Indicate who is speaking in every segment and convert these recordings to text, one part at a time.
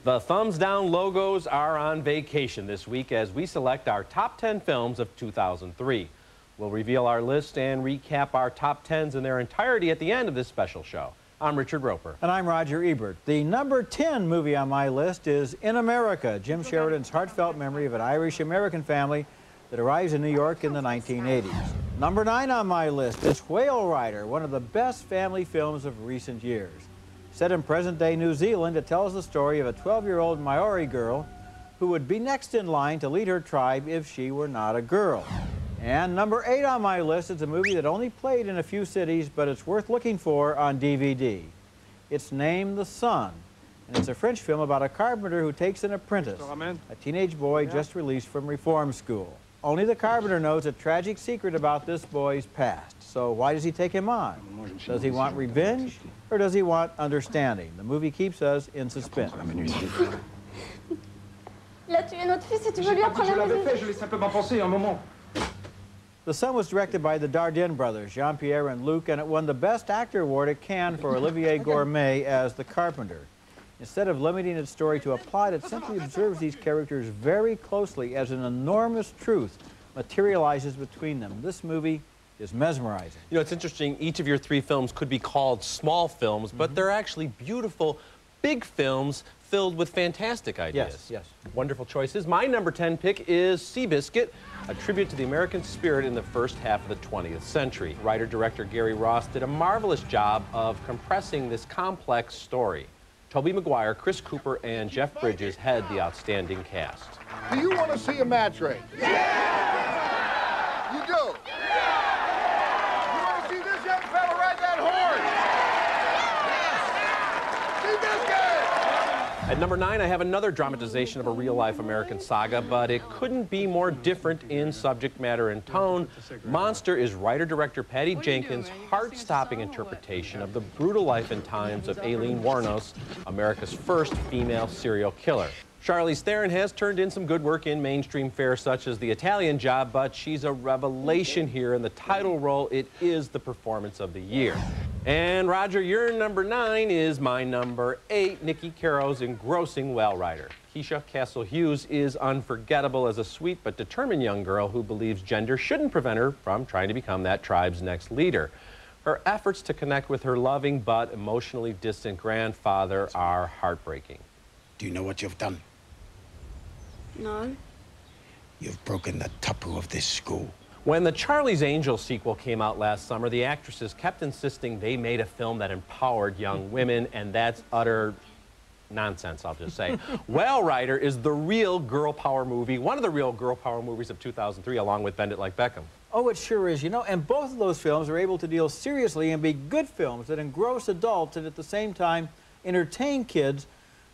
Speaker 1: The thumbs down logos are on vacation this week as we select our top 10 films of 2003. We'll reveal our list and recap our top 10s in their entirety at the end of this special show. I'm Richard Roeper.
Speaker 2: And I'm Roger Ebert. The number 10 movie on my list is In America, Jim Sheridan's heartfelt memory of an Irish-American family that arrives in New York in the 1980s. Number 9 on my list is Whale Rider, one of the best family films of recent years. Set in present-day New Zealand, it tells the story of a 12-year-old Maori girl who would be next in line to lead her tribe if she were not a girl. And number 8 on my list is a movie that only played in a few cities, but it's worth looking for on DVD. It's named The Son, and it's a French film about a carpenter who takes an apprentice, a teenage boy just released from reform school. Only the carpenter knows a tragic secret about this boy's past. So why does he take him on? Does he want revenge, or does he want understanding? The movie keeps us in suspense.
Speaker 3: Il a tué notre fils et tu veux lui apprendre la vérité.
Speaker 4: Je l'ai simplement pensé un moment.
Speaker 2: The Son was directed by the Dardenne brothers, Jean-Pierre and Luc, and it won the Best Actor award at Cannes for Olivier Gourmet as the carpenter. Instead of limiting its story to a plot, it simply observes these characters very closely as an enormous truth materializes between them. This movie is mesmerizing.
Speaker 1: You know, it's interesting, each of your 3 films could be called small films, but they're actually beautiful, big films filled with fantastic ideas.
Speaker 2: Yes.
Speaker 1: Wonderful choices. My number 10 pick is Seabiscuit, a tribute to the American spirit in the first half of the 20th century. Writer-director Gary Ross did a marvelous job of compressing this complex story. Tobey Maguire, Chris Cooper, and Jeff Bridges head the outstanding cast.
Speaker 5: Do you want to see a match race? Yeah! You do? Yeah! You want to see this young fella ride that horse? Yes! Seabiscuit!
Speaker 1: At number 9, I have another dramatization of a real-life American saga, but it couldn't be more different in subject matter and tone. Monster is writer-director Patty Jenkins' heart-stopping interpretation of the brutal life and times of Aileen Wuornos, America's first female serial killer. Charlize Theron has turned in some good work in mainstream fare such as The Italian Job, but she's a revelation here in the title role. It is the performance of the year. And Roger, your number 9 is my number 8, Nikki Caro's engrossing Whale Rider. Keisha Castle-Hughes is unforgettable as a sweet but determined young girl who believes gender shouldn't prevent her from trying to become that tribe's next leader. Her efforts to connect with her loving but emotionally distant grandfather are heartbreaking.
Speaker 6: Do you know what you've done?
Speaker 3: No.
Speaker 6: You've broken the tapu of this school.
Speaker 1: When the Charlie's Angels sequel came out last summer, the actresses kept insisting they made a film that empowered young women, and that's utter nonsense, I'll just say. Whale Rider is the real girl power movie, one of the real girl power movies of 2003, along with Bend It Like Beckham.
Speaker 2: Oh, it sure is, you know, and both of those films are able to deal seriously and be good films that engross adults and at the same time entertain kids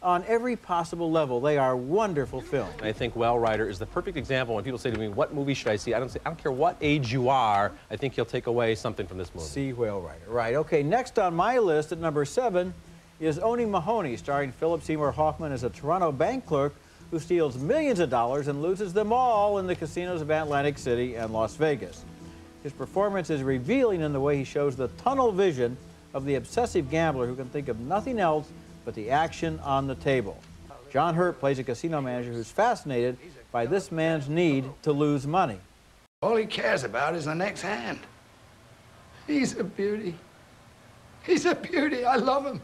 Speaker 2: on every possible level. They are wonderful films.
Speaker 1: I think Whale Rider is the perfect example when people say to me, what movie should I see? I don't care what age you are, I think you'll take away something from this movie.
Speaker 2: See Whale Rider, right. Okay, next on my list at number 7 is Oni Mahowny, starring Philip Seymour Hoffman as a Toronto bank clerk who steals millions of dollars and loses them all in the casinos of Atlantic City and Las Vegas. His performance is revealing in the way he shows the tunnel vision of the obsessive gambler who can think of nothing else but the action on the table. John Hurt plays a casino manager who's fascinated by this man's need to lose money.
Speaker 5: All he cares about is the next hand. He's a beauty. He's a beauty. I love him.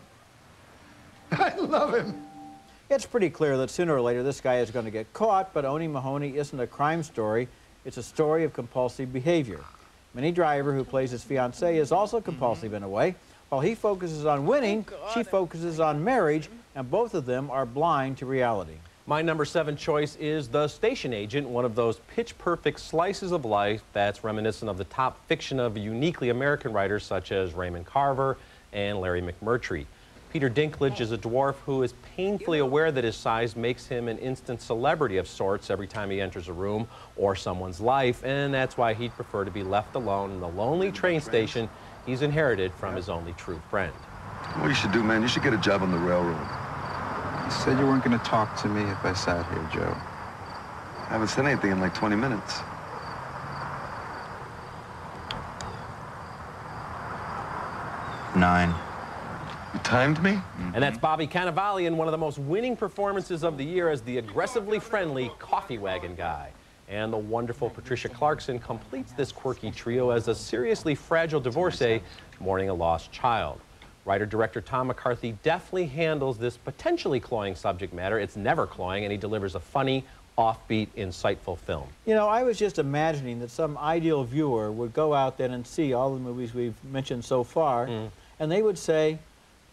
Speaker 5: I love him.
Speaker 2: It's pretty clear that sooner or later this guy is going to get caught, but Oni Mahowny isn't a crime story. It's a story of compulsive behavior. Minnie Driver, who plays his fiancée, is also compulsive in a way. While he focuses on winning, she focuses on marriage, and both of them are blind to reality.
Speaker 1: My number 7 choice is The Station Agent, one of those pitch-perfect slices of life that's reminiscent of the top fiction of uniquely American writers such as Raymond Carver and Larry McMurtry. Peter Dinklage is a dwarf who is painfully aware that his size makes him an instant celebrity of sorts every time he enters a room or someone's life, and that's why he'd prefer to be left alone in the lonely train station he's inherited from his only true friend.
Speaker 7: What you should do, man, you should get a job on the railroad.
Speaker 8: You said you weren't going to talk to me if I sat here, Joe.
Speaker 7: I haven't said anything in like 20 minutes.
Speaker 8: 9.
Speaker 7: You timed me?
Speaker 1: And that's Bobby Cannavale in one of the most winning performances of the year as the aggressively friendly coffee wagon guy. And the wonderful Patricia Clarkson completes this quirky trio as a seriously fragile divorcee mourning a lost child. Writer-director Tom McCarthy deftly handles this potentially cloying subject matter. It's never cloying, and he delivers a funny, offbeat, insightful film.
Speaker 2: You know, I was just imagining that some ideal viewer would go out then and see all the movies we've mentioned so far, and they would say,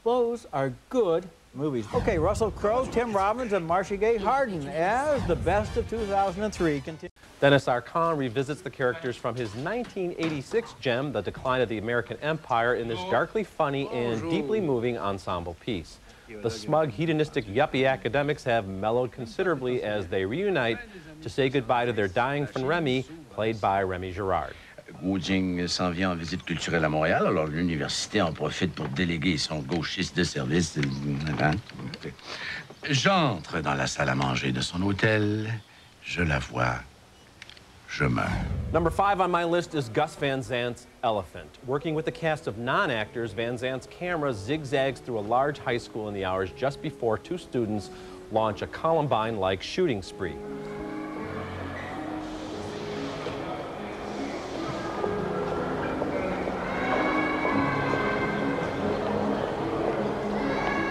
Speaker 2: those are good movies. Okay, Russell Crowe, Tim Robbins, and Marcia Gay Harden as the best of 2003 continue.
Speaker 1: Dennis R. Kahn revisits the characters from his 1986 gem, The Decline of the American Empire, in this darkly funny and deeply moving ensemble piece. The smug, hedonistic, yuppie academics have mellowed considerably as they reunite to say goodbye to their dying friend Remy, played by Remy Girard.
Speaker 4: Wu Jing s'en vient en visite culturelle à Montréal, alors l'université en profite pour déléguer son gauchiste de service. J'entre dans la salle à manger de son hôtel, je la vois, je meurs.
Speaker 1: Number 5 on my list is Gus Van Zant's Elephant. Working with a cast of non-actors, Van Zant's camera zigzags through a large high school in the hours just before two students launch a Columbine-like shooting spree.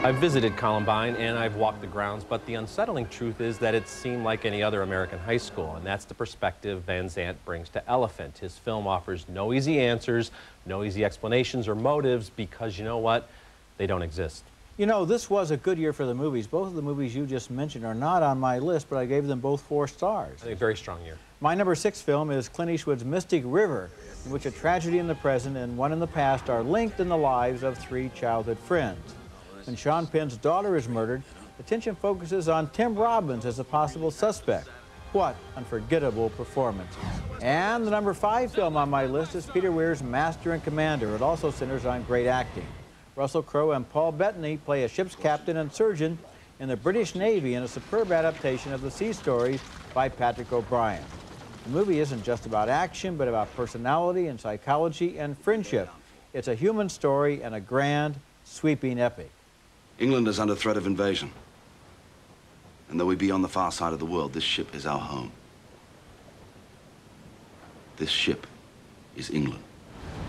Speaker 1: I've visited Columbine and I've walked the grounds, but the unsettling truth is that it seemed like any other American high school, and that's the perspective Van Zant brings to Elephant. His film offers no easy answers, no easy explanations or motives, because you know what? They don't exist.
Speaker 2: You know, this was a good year for the movies. Both of the movies you just mentioned are not on my list, but I gave them both 4 stars.
Speaker 1: I think a very strong year.
Speaker 2: My number 6 film is Clint Eastwood's Mystic River, in which a tragedy in the present and one in the past are linked in the lives of 3 childhood friends. When Sean Penn's daughter is murdered, attention focuses on Tim Robbins as a possible suspect. What unforgettable performances. And the number 5 film on my list is Peter Weir's Master and Commander. It also centers on great acting. Russell Crowe and Paul Bettany play a ship's captain and surgeon in the British Navy in a superb adaptation of the Sea Stories by Patrick O'Brien. The movie isn't just about action, but about personality and psychology and friendship. It's a human story and a grand, sweeping epic.
Speaker 9: England is under threat of invasion. And though we be on the far side of the world, this ship is our home. This ship is England.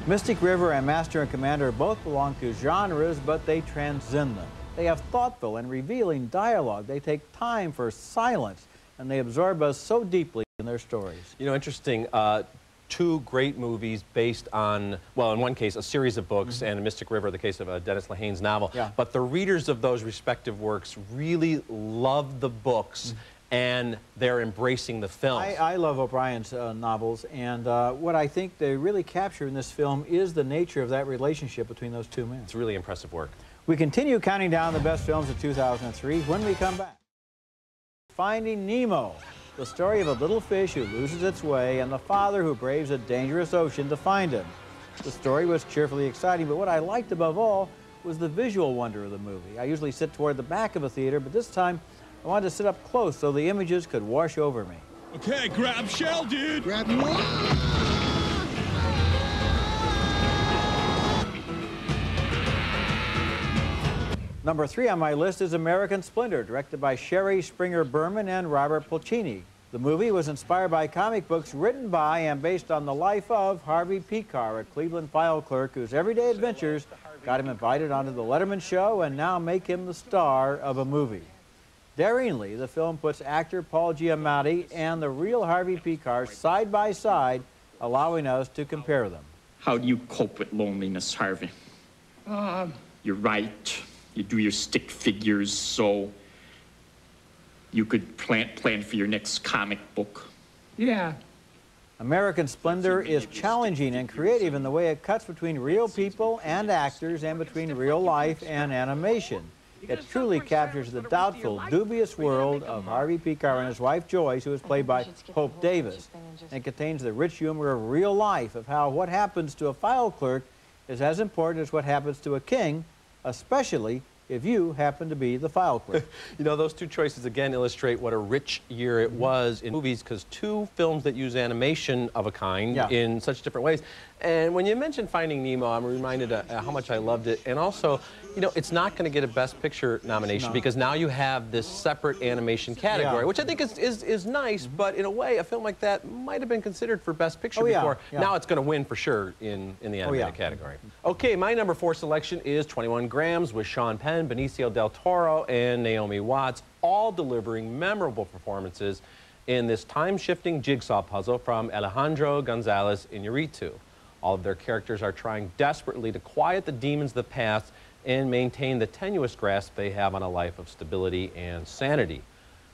Speaker 2: Mystic River and Master and Commander both belong to genres, but they transcend them. They have thoughtful and revealing dialogue. They take time for silence, and they absorb us so deeply in their stories.
Speaker 1: You know, interesting. 2 great movies based on, well, in one case, a series of books, and in Mystic River, the case of Dennis Lehane's novel.
Speaker 2: Yeah.
Speaker 1: But the readers of those respective works really love the books, and they're embracing the film.
Speaker 2: I love O'Brien's novels, and what I think they really capture in this film is the nature of that relationship between those 2 men.
Speaker 1: It's really impressive work.
Speaker 2: We continue counting down the best films of 2003 when we come back. Finding Nemo, the story of a little fish who loses its way and the father who braves a dangerous ocean to find him. The story was cheerfully exciting, but what I liked above all was the visual wonder of the movie. I usually sit toward the back of a theater, but this time I wanted to sit up close so the images could wash over me.
Speaker 10: Okay, grab shell, dude.
Speaker 6: Grab one.
Speaker 2: Number 3 on my list is American Splendor, directed by Sherry Springer Berman and Robert Pulcini. The movie was inspired by comic books written by and based on the life of Harvey Pekar, a Cleveland file clerk whose everyday adventures got him invited onto the Letterman show and now make him the star of a movie. Daringly, the film puts actor Paul Giamatti and the real Harvey Pekar side by side, allowing us to compare them.
Speaker 11: How do you cope with loneliness, Harvey? You write, you do your stick figures so you could plan for your next comic book.
Speaker 5: Yeah.
Speaker 2: American Splendor is challenging and creative in the way it cuts between real people and actors and between real life and animation. It truly captures the doubtful, dubious world of Harvey Pekar and his wife Joyce, who is played by Hope Davis, and contains the rich humor of real life, of how what happens to a file clerk is as important as what happens to a king, especially if you happen to be the file clerk.
Speaker 1: You know, those 2 choices again illustrate what a rich year it was in movies, because 2 films that use animation of a kind in such different ways. And when you mentioned Finding Nemo, I'm reminded how much I loved it. And also, you know, it's not going to get a Best Picture nomination because now you have this separate animation category, which I think is nice, but in a way, a film like that might have been considered for Best Picture before. Now it's going to win for sure in the animated category. Okay, my number 4 selection is 21 Grams with Sean Penn, Benicio del Toro, and Naomi Watts, all delivering memorable performances in this time-shifting jigsaw puzzle from Alejandro González Iñárritu. All of their characters are trying desperately to quiet the demons of the past and maintain the tenuous grasp they have on a life of stability and sanity.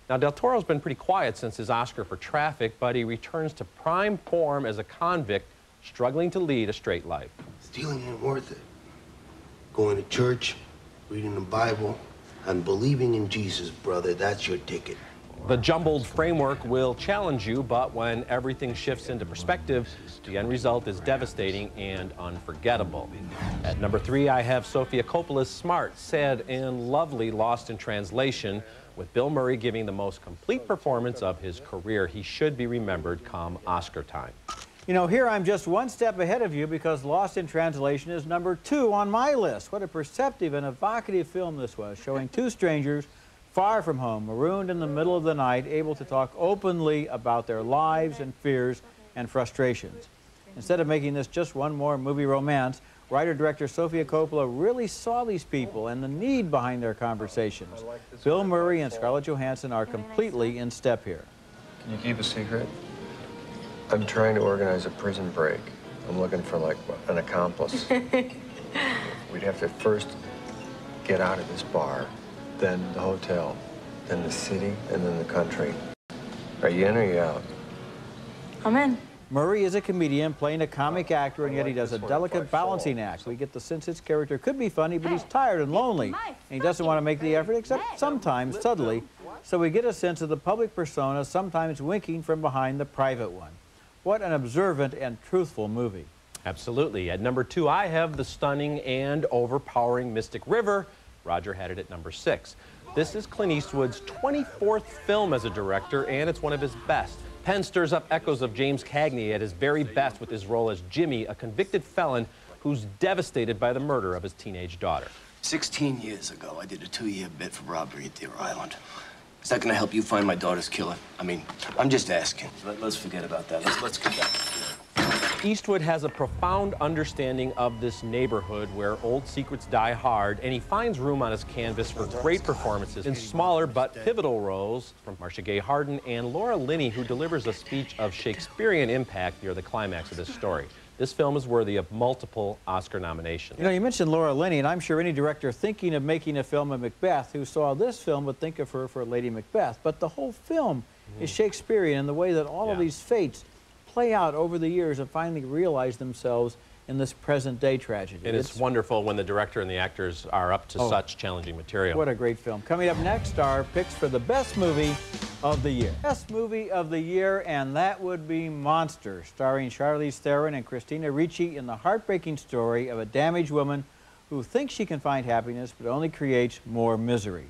Speaker 1: Now, Del Toro's been pretty quiet since his Oscar for Traffic, but he returns to prime form as a convict struggling to lead a straight life.
Speaker 12: Stealing ain't worth it. Going to church, reading the Bible, and believing in Jesus, brother, that's your ticket.
Speaker 1: The jumbled framework will challenge you, but when everything shifts into perspective, the end result is devastating and unforgettable. At number 3, I have Sofia Coppola's smart, sad, and lovely Lost in Translation, with Bill Murray giving the most complete performance of his career. He should be remembered come Oscar time.
Speaker 2: You know, here I'm just one step ahead of you because Lost in Translation is number 2 on my list. What a perceptive and evocative film this was, showing two strangers far from home, marooned in the middle of the night, able to talk openly about their lives and fears and frustrations. Instead of making this just one more movie romance, writer-director Sofia Coppola really saw these people and the need behind their conversations. Bill Murray and Scarlett Johansson are completely in step here.
Speaker 13: Can you keep a secret? I'm trying to organize a prison break. I'm looking for, like, an accomplice. We'd have to first get out of this bar, then the hotel, then the city, and then the country. Are you in or are you out?
Speaker 3: I'm in.
Speaker 2: Murray is a comedian playing a comic actor, and yet he does a delicate balancing act. We get the sense his character could be funny, but he's tired and lonely, and he doesn't want to make the effort, except sometimes, subtly. So we get a sense of the public persona, sometimes winking from behind the private one. What an observant and truthful movie.
Speaker 1: Absolutely. At number 2, I have the stunning and overpowering Mystic River. Roger had it at number 6. This is Clint Eastwood's 24th film as a director, and it's one of his best. Penn stirs up echoes of James Cagney at his very best with his role as Jimmy, a convicted felon who's devastated by the murder of his teenage daughter.
Speaker 14: 16 years ago, I did a 2-year bid for robbery at Deer Island. Is that gonna help you find my daughter's killer? I mean, I'm just asking. Let's forget about that. Let's get back to it.
Speaker 1: Eastwood has a profound understanding of this neighborhood where old secrets die hard, and he finds room on his canvas for great performances in smaller but pivotal roles from Marcia Gay Harden and Laura Linney, who delivers a speech of Shakespearean impact near the climax of this story. This film is worthy of multiple Oscar nominations.
Speaker 2: You know, you mentioned Laura Linney, and I'm sure any director thinking of making a film of Macbeth who saw this film would think of her for Lady Macbeth. But the whole film is Shakespearean in the way that all of these fates play out over the years and finally realize themselves in this present-day tragedy.
Speaker 1: And it's wonderful when the director and the actors are up to such challenging material.
Speaker 2: What a great film. Coming up next, our picks for the best movie of the year. Best movie of the year, and that would be Monster, starring Charlize Theron and Christina Ricci in the heartbreaking story of a damaged woman who thinks she can find happiness but only creates more misery.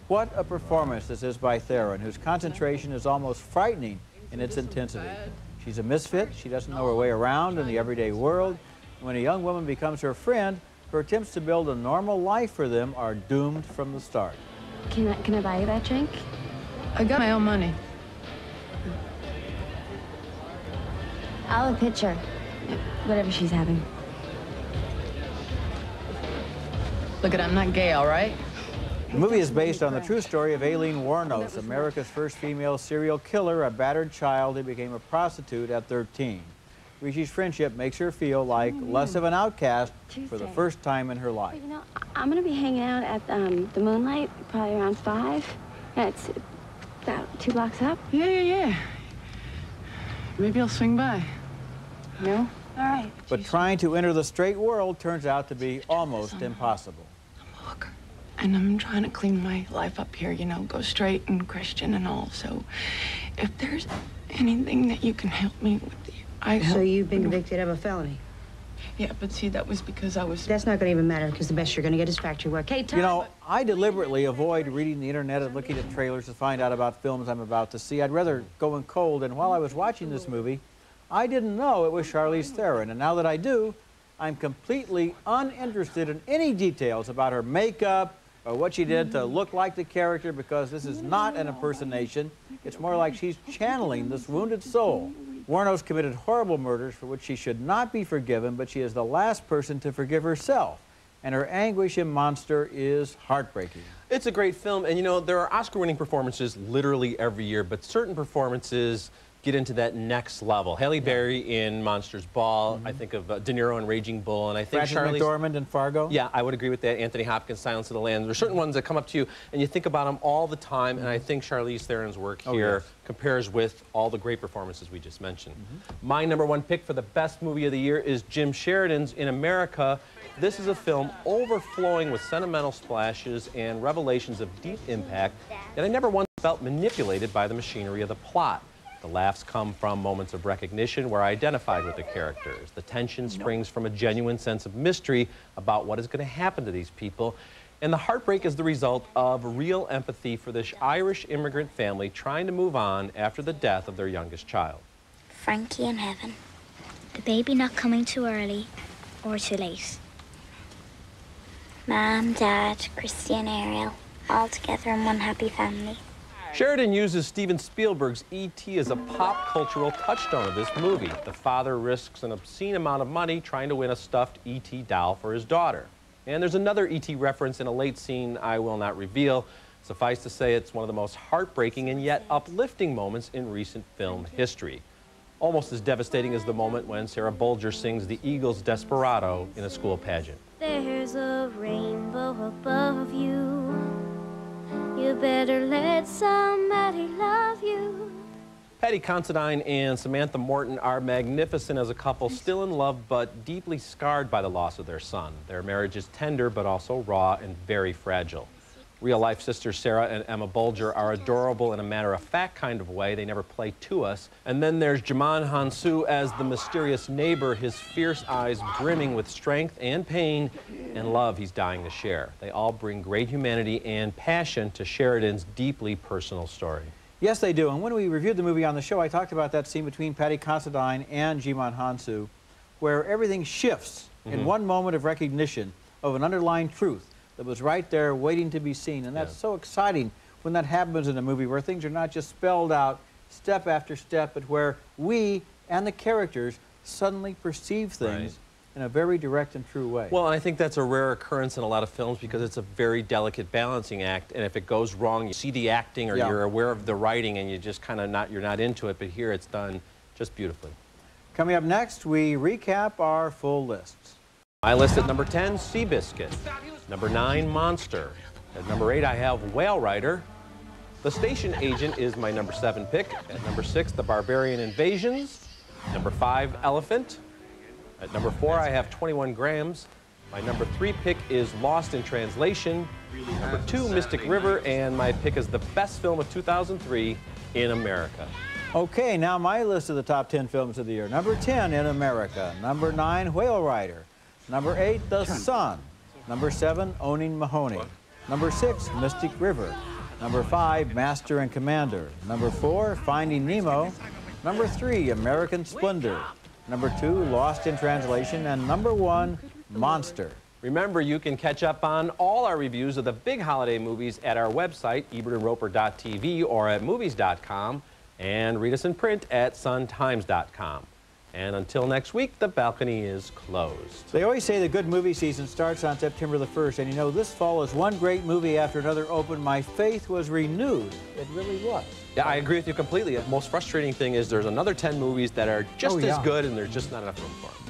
Speaker 2: What a performance this is by Theron, whose concentration is almost frightening in its intensity. She's a misfit. She doesn't know her way around in the everyday world. When a young woman becomes her friend, her attempts to build a normal life for them are doomed from the start.
Speaker 3: Can I buy you that drink?
Speaker 15: I got my own money.
Speaker 3: I'll have a picture. Whatever she's having.
Speaker 15: Look at, I'm not gay, all right?
Speaker 2: The movie is based on the true story of Aileen Wuornos, America's first female serial killer, a battered child who became a prostitute at 13. Ricci's friendship makes her feel like less of an outcast for the first time in her life.
Speaker 3: You know, I'm going to be hanging out at the Moonlight probably around 5. Yeah, it's about 2 blocks up.
Speaker 15: Yeah. Maybe I'll swing by. No?
Speaker 3: All right.
Speaker 2: But trying to enter the straight world turns out to be almost impossible.
Speaker 15: And I'm trying to clean my life up here, you know, go straight and Christian and all. So if there's anything that you can help me with,
Speaker 16: So you've been convicted of a felony?
Speaker 15: Yeah, but see, that was because I was...
Speaker 16: That's not going to even matter because the best you're going to get is factory work. Hey, Tom...
Speaker 2: You know, I deliberately avoid reading the internet and looking at trailers to find out about films I'm about to see. I'd rather go in cold. And while I was watching this movie, I didn't know it was Charlize Theron, and now that I do, I'm completely uninterested in any details about her makeup or what she did to look like the character, because this is not an impersonation. It's more like she's channeling this wounded soul. Wuornos committed horrible murders for which she should not be forgiven, but she is the last person to forgive herself. And her anguish in Monster is heartbreaking.
Speaker 1: It's a great film, and you know, there are Oscar-winning performances literally every year, but certain performances get into that next level. Halle Berry in Monsters Ball. I think of De Niro in Raging Bull, and I think
Speaker 2: Frances McDormand in Fargo.
Speaker 1: Yeah, I would agree with that. Anthony Hopkins, Silence of the Lambs. There are certain ones that come up to you, and you think about them all the time, and I think Charlize Theron's work here compares with all the great performances we just mentioned. My #1 pick for the best movie of the year is Jim Sheridan's In America. This is a film overflowing with sentimental splashes and revelations of deep impact, and I never once felt manipulated by the machinery of the plot. The laughs come from moments of recognition where I identified with the characters. The tension springs from a genuine sense of mystery about what is going to happen to these people. And the heartbreak is the result of real empathy for this Irish immigrant family trying to move on after the death of their youngest child.
Speaker 17: Frankie in heaven. The baby not coming too early or too late. Mom, Dad, Christy and Ariel, all together in one happy family.
Speaker 1: Sheridan uses Steven Spielberg's E.T. as a pop cultural touchstone of this movie. The father risks an obscene amount of money trying to win a stuffed E.T. doll for his daughter. And there's another E.T. reference in a late scene I will not reveal. Suffice to say, it's one of the most heartbreaking and yet uplifting moments in recent film history. Almost as devastating as the moment when Sarah Bolger sings the Eagles' Desperado in a school pageant.
Speaker 18: There's a rainbow above you. You better let somebody love you.
Speaker 1: Patty Considine and Samantha Morton are magnificent as a couple, still in love but deeply scarred by the loss of their son. Their marriage is tender but also raw and very fragile. Real-life sisters Sarah and Emma Bolger are adorable in a matter-of-fact kind of way. They never play to us. And then there's Djimon Hounsou as the mysterious neighbor, his fierce eyes brimming with strength and pain and love he's dying to share. They all bring great humanity and passion to Sheridan's deeply personal story.
Speaker 2: Yes, they do. And when we reviewed the movie on the show, I talked about that scene between Patty Considine and Djimon Hounsou, where everything shifts in one moment of recognition of an underlying truth that was right there waiting to be seen. And that's so exciting when that happens in a movie, where things are not just spelled out step after step, but where we and the characters suddenly perceive things in a very direct and true way.
Speaker 1: Well, I think that's a rare occurrence in a lot of films because it's a very delicate balancing act, and if it goes wrong, you see the acting or you're aware of the writing and you just kind of you're not into it, but here it's done just beautifully.
Speaker 2: Coming up next, we recap our full lists.
Speaker 1: My list at number 10, Seabiscuit. Number 9, Monster. At number 8, I have Whale Rider. The Station Agent is my number 7 pick. At number 6, The Barbarian Invasions. Number 5, Elephant. At number 4, I have 21 Grams. My number 3 pick is Lost in Translation. Number 2, Mystic River. And my pick is the best film of 2003, In America.
Speaker 2: Okay, now my list of the top 10 films of the year. Number 10, In America. Number 9, Whale Rider. Number 8, The Sun. Number 7, Owning Mahowny. Number 6, Mystic River. Number 5, Master and Commander. Number 4, Finding Nemo. Number 3, American Splendor. Number 2, Lost in Translation. And number 1, Monster.
Speaker 1: Remember, you can catch up on all our reviews of the big holiday movies at our website, ebertandroeper.tv, or at movies.com, and read us in print at suntimes.com. And until next week, the balcony is closed.
Speaker 2: They always say the good movie season starts on September the 1st, and you know, this fall, as one great movie after another opened, my faith was renewed. It really was.
Speaker 1: Yeah, I agree with you completely. The most frustrating thing is there's another 10 movies that are just as good, and there's just not enough room for them.